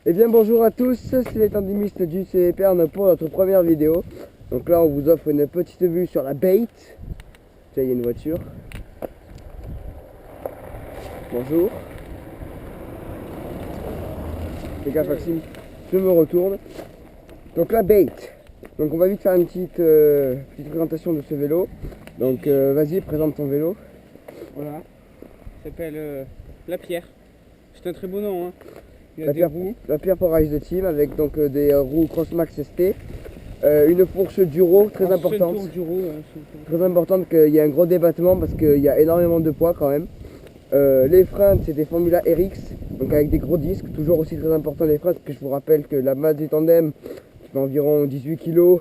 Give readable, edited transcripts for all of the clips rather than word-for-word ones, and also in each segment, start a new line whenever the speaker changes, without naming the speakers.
Eh bien bonjour à tous, c'est les tendimistes du CPR pour notre première vidéo. Donc là on vous offre une petite vue sur la Bait. Tiens, il y a une voiture. Bonjour. Fais gaffe Maxime, je me retourne. Donc la Bait. Donc on va vite faire une petite présentation de ce vélo. Donc vas-y, présente ton vélo.
Voilà, ça s'appelle La Pierre. C'est un très beau nom, hein. Il y a
La
des
Pierre,
roues.
la Pierre pour Race de Team avec donc des roues Crossmax ST. Une fourche Duro très importante. Très importante qu'il y ait un gros débattement parce qu'il y a énormément de poids quand même. Les freins c'est des Formula RX, donc avec des gros disques, toujours aussi très important les freins, parce que je vous rappelle que la masse du tandem qui fait environ 18 kg,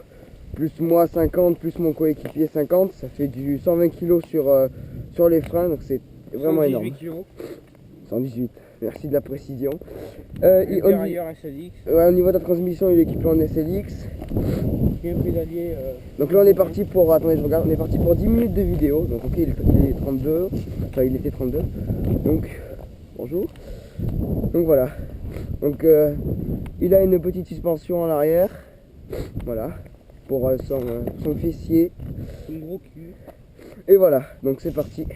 plus moi 50, plus mon coéquipier 50, ça fait du 120 kg sur les freins, donc c'est vraiment énorme.
118 kg.
118, merci de la précision.
SLX.
Au niveau de la transmission, il est équipé en SLX.
Bien pédalier.
Donc là on est parti pour, attendez je regarde, on est parti pour 10 minutes de vidéo. Donc ok, il est 32, enfin il était 32. Donc bonjour. Donc voilà. Donc il a une petite suspension en arrière. Voilà. Pour son fessier.
Un gros cul.
Et voilà, donc c'est parti.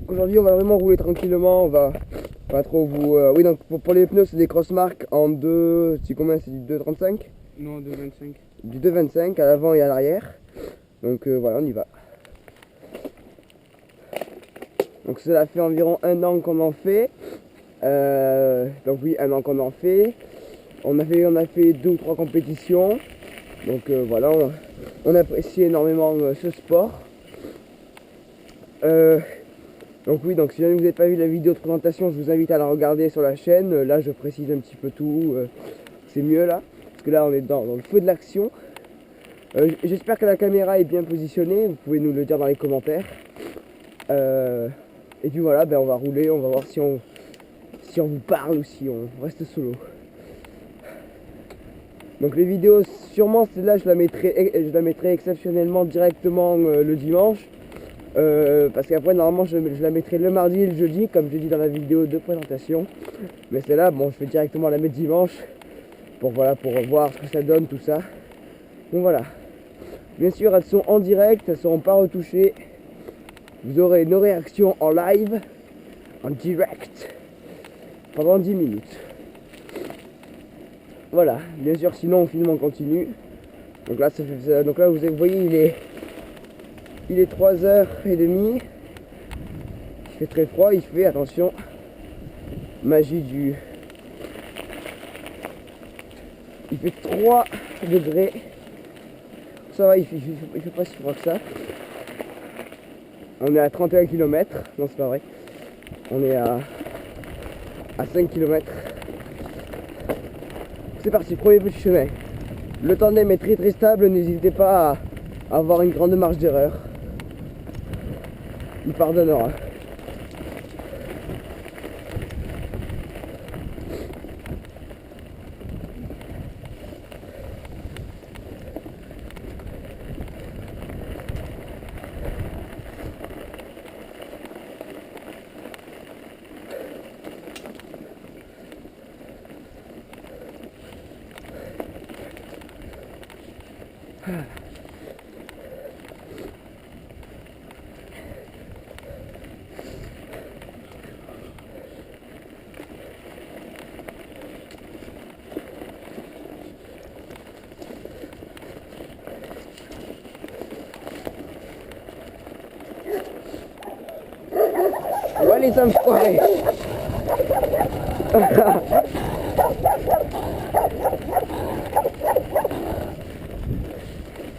Aujourd'hui on va vraiment rouler tranquillement, on va pas trop vous... oui donc pour les pneus c'est des Crossmark en 2... C'est combien? C'est du 2,35?
Non, 2,25.
Du 2,25 à l'avant et à l'arrière. Donc voilà, on y va. Donc cela fait environ 1 an qu'on en fait. Donc oui, 1 an qu'on en fait. On a fait 2 ou 3 compétitions. Donc voilà, on apprécie énormément ce sport. Donc oui, donc si jamais vous n'avez pas vu la vidéo de présentation, je vous invite à la regarder sur la chaîne. Là, je précise un petit peu tout. C'est mieux là, parce que là, on est dans le feu de l'action. J'espère que la caméra est bien positionnée. Vous pouvez nous le dire dans les commentaires. Et puis voilà, ben on va rouler. On va voir si on vous parle ou si on reste solo. Donc les vidéos, sûrement celle-là, je la mettrai exceptionnellement directement le dimanche. Parce qu'après normalement je la mettrai le mardi et le jeudi comme je dis dans la vidéo de présentation, mais celle-là bon je vais directement la mettre dimanche pour voir ce que ça donne tout ça. Donc voilà, bien sûr elles sont en direct, elles ne seront pas retouchées, vous aurez nos réactions en live, en direct pendant 10 minutes. Voilà, bien sûr sinon on filme en continu. Donc là, vous voyez il est 3h30, il fait très froid, il fait, attention, magie du... Il fait 3 degrés, ça va, il fait pas si froid que ça. On est à 31 km, non c'est pas vrai, on est à 5 km. C'est parti, premier petit chemin. Le tandem est très très stable, n'hésitez pas à avoir une grande marge d'erreur. Il pardonnera. Ouais les enfoirés.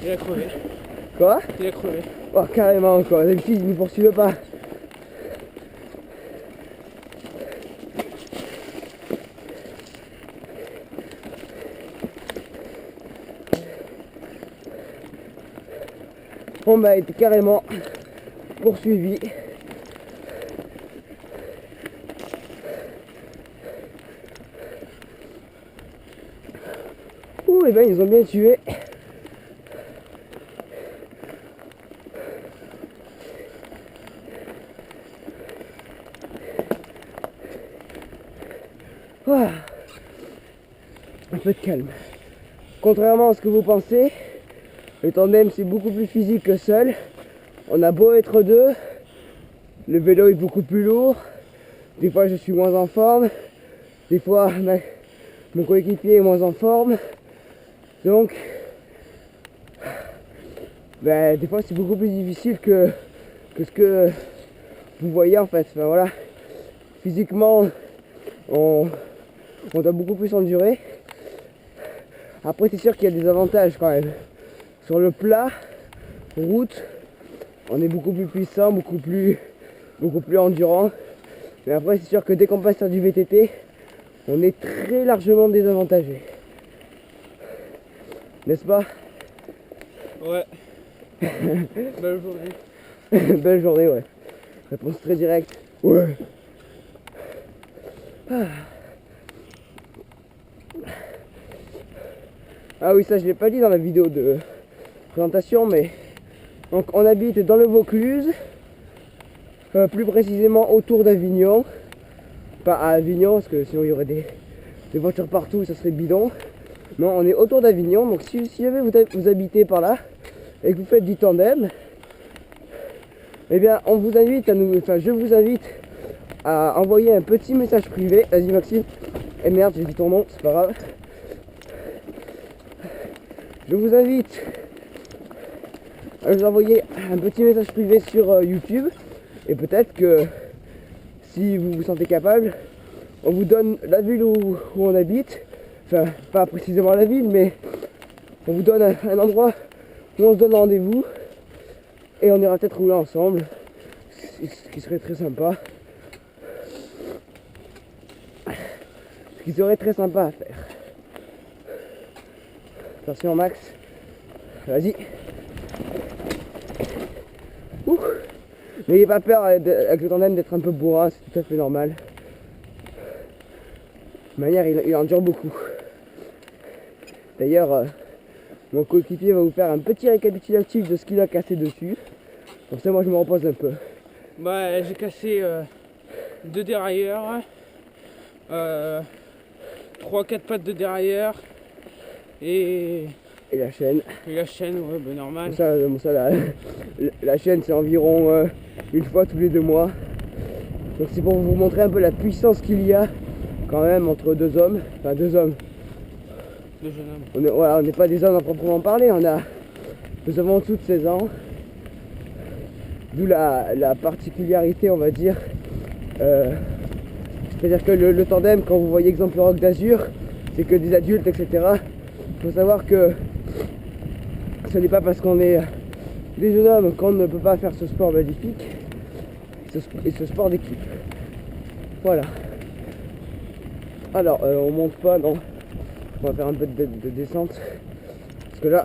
Il a crevé.
Quoi?
Il a crevé.
Oh carrément quoi, les filles ne poursuivent pas. On m'a été carrément poursuivi. Ouh, et ben ils ont bien tué. Ah, un peu de calme. Contrairement à ce que vous pensez, le tandem c'est beaucoup plus physique que seul. On a beau être deux, le vélo est beaucoup plus lourd. Des fois je suis moins en forme, des fois mon coéquipier est moins en forme. Donc, ben, des fois c'est beaucoup plus difficile que ce que vous voyez en fait. Enfin, voilà. Physiquement, on doit beaucoup plus endurer. Après c'est sûr qu'il y a des avantages quand même. Sur le plat, route, on est beaucoup plus puissant, beaucoup plus endurant. Mais après c'est sûr que dès qu'on passe sur du VTT, on est très largement désavantagé. N'est-ce pas?
Ouais. Belle journée.
Belle journée, ouais. Réponse très directe. Ouais. Ah oui, ça je l'ai pas dit dans la vidéo de présentation, mais donc on habite dans le Vaucluse, plus précisément autour d'Avignon. Pas à Avignon, parce que sinon il y aurait des voitures partout, ça serait bidon. Non, on est autour d'Avignon, donc si jamais vous habitez par là et que vous faites du tandem, eh bien on vous invite à nous, enfin je vous invite à envoyer un petit message privé. Vas-y Maxime. Eh merde, j'ai dit ton nom, c'est pas grave. Je vous invite à nous envoyer un petit message privé sur YouTube, et peut-être que si vous vous sentez capable, on vous donne la ville où on habite, enfin pas précisément la ville, mais on vous donne un endroit où on se donne rendez-vous et on ira peut-être rouler ensemble, ce qui serait très sympa. Ce qui serait très sympa à faire. Attention Max, vas-y. N'ayez pas peur avec le tandem d'être un peu bourrin, c'est tout à fait normal. De toute manière, il endure beaucoup. D'ailleurs, mon coéquipier va vous faire un petit récapitulatif de ce qu'il a cassé dessus. Pour ça, moi, je me repose un peu.
Bah, j'ai cassé 2 dérailleurs, 3-4 pattes de dérailleur et
la chaîne.
Et la chaîne, ouais, bah normal.
La chaîne, c'est environ une fois tous les 2 mois. Donc c'est pour vous montrer un peu la puissance qu'il y a quand même entre deux hommes. Enfin, deux hommes.
Deux jeunes hommes.
On n'est pas des hommes à proprement parler. Nous avons en dessous de 16 ans. D'où la particularité, on va dire. C'est-à-dire que le tandem, quand vous voyez exemple le Rock d'Azur, c'est que des adultes, etc. Il faut savoir que ce n'est pas parce qu'on est des jeunes hommes qu'on ne peut pas faire ce sport magnifique et ce sport d'équipe. Voilà. Alors, on monte pas, non. On va faire un peu de descente. Parce que là...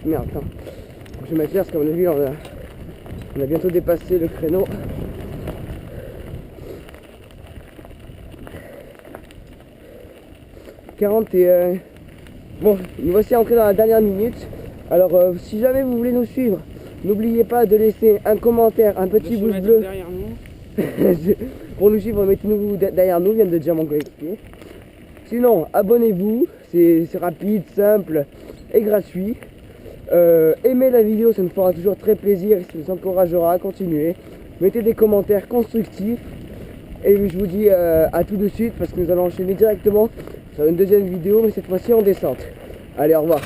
Merde, attends. Je vais mettre là parce qu'à mon avis, on a bientôt dépassé le créneau. Bon, nous voici entrés dans la dernière minute. Alors, si jamais vous voulez nous suivre, n'oubliez pas de laisser un commentaire, un petit pouce bleu.
Derrière nous.
Pour nous suivre, mettez-nous derrière nous, vient de dire mon coéquipier. Sinon, abonnez-vous, c'est rapide, simple et gratuit. Aimez la vidéo, ça nous fera toujours très plaisir et ça nous encouragera à continuer. Mettez des commentaires constructifs. Et je vous dis à tout de suite parce que nous allons enchaîner directement sur une deuxième vidéo, mais cette fois-ci en descente. Allez, au revoir.